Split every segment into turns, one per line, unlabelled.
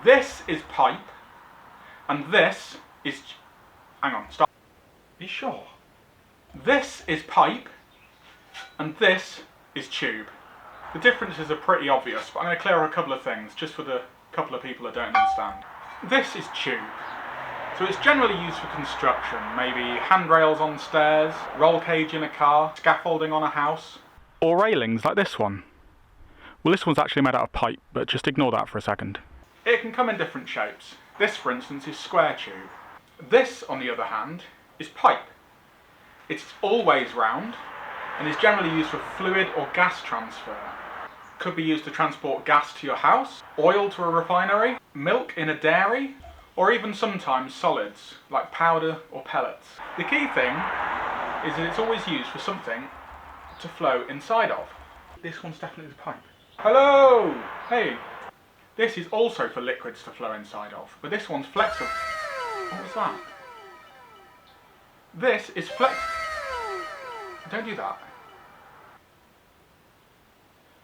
This is pipe, and this is... Hang on, stop. Are you sure? This is pipe, and this is tube. The differences are pretty obvious, but I'm going to clear up a couple of things, just for the couple of people that don't understand. This is tube. So it's generally used for construction, maybe handrails on stairs, roll cage in a car, scaffolding on a house. Or railings like this one. Well, this one's actually made out of pipe, but just ignore that for a second. It can come in different shapes. This, for instance, is square tube. This, on the other hand, is pipe. It's always round, and is generally used for fluid or gas transfer. Could be used to transport gas to your house, oil to a refinery, milk in a dairy, or even sometimes solids, like powder or pellets. The key thing is that it's always used for something to flow inside of. This one's definitely the pipe. Hello! Hey! This is also for liquids to flow inside of, but this one's flexible. What was that? This is Don't do that.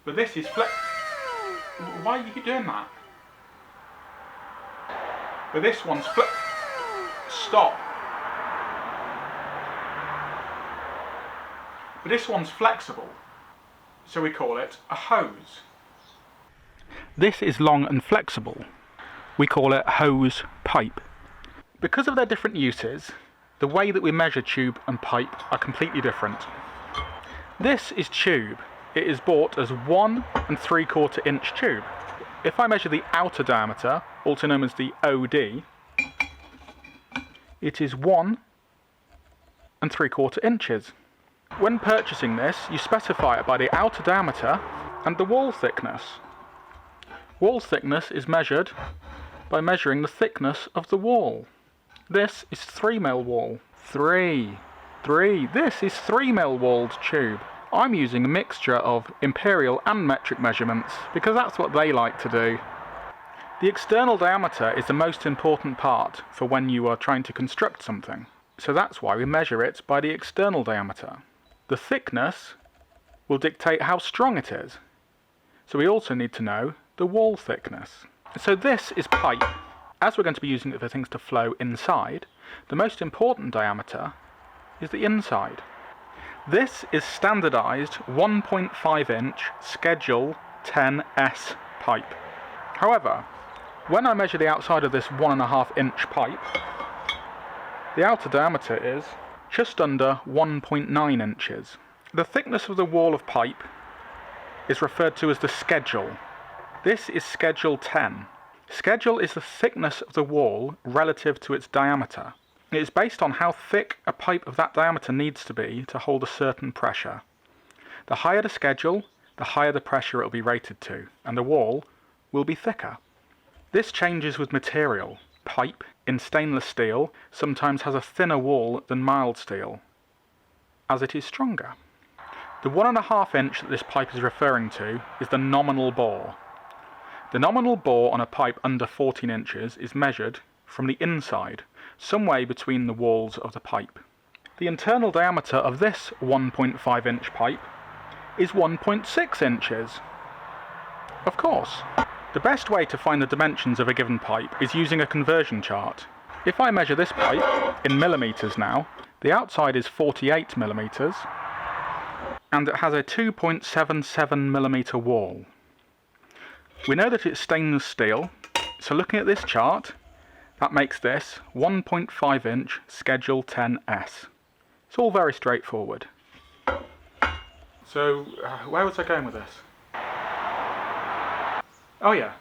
But this is Why are you doing that? But this one's Stop. But this one's flexible, so we call it a hose. This is long and flexible. We call it hose pipe. Because of their different uses, the way that we measure tube and pipe are completely different. This is tube. It is bought as 1 3/4 inch tube. If I measure the outer diameter, also known as the OD, it is 1 3/4 inches. When purchasing this, you specify it by the outer diameter and the wall thickness. Wall thickness is measured by measuring the thickness of the wall. This is 3mm wall. 3. This is 3mm walled tube. I'm using a mixture of imperial and metric measurements because that's what they like to do. The external diameter is the most important part for when you are trying to construct something. So that's why we measure it by the external diameter. The thickness will dictate how strong it is. So we also need to know the wall thickness. So this is pipe. As we're going to be using it for things to flow inside, the most important diameter is the inside. This is standardised 1.5 inch Schedule 10S pipe. However, when I measure the outside of this 1.5 inch pipe, the outer diameter is just under 1.9 inches. The thickness of the wall of pipe is referred to as the schedule. This is Schedule 10. Schedule is the thickness of the wall relative to its diameter. It is based on how thick a pipe of that diameter needs to be to hold a certain pressure. The higher the schedule, the higher the pressure it will be rated to, and the wall will be thicker. This changes with material. Pipe in stainless steel sometimes has a thinner wall than mild steel, as it is stronger. The 1.5 inch that this pipe is referring to is the nominal bore. The nominal bore on a pipe under 14 inches is measured from the inside, some way between the walls of the pipe. The internal diameter of this 1.5 inch pipe is 1.6 inches. Of course. The best way to find the dimensions of a given pipe is using a conversion chart. If I measure this pipe in millimetres now, the outside is 48 millimetres, and it has a 2.77mm wall. We know that it's stainless steel, so looking at this chart, that makes this 1.5 inch Schedule 10S. It's all very straightforward. So, where was I going with this? Oh yeah.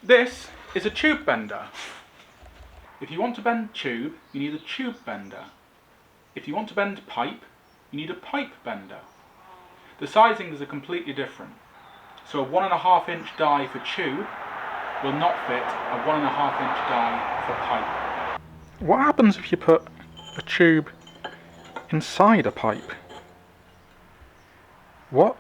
This is a tube bender. If you want to bend tube, you need a tube bender. If you want to bend pipe, you need a pipe bender. The sizings are completely different. So a 1.5 inch die for tube will not fit a 1.5 inch die for pipe. What happens if you put a tube inside a pipe? What?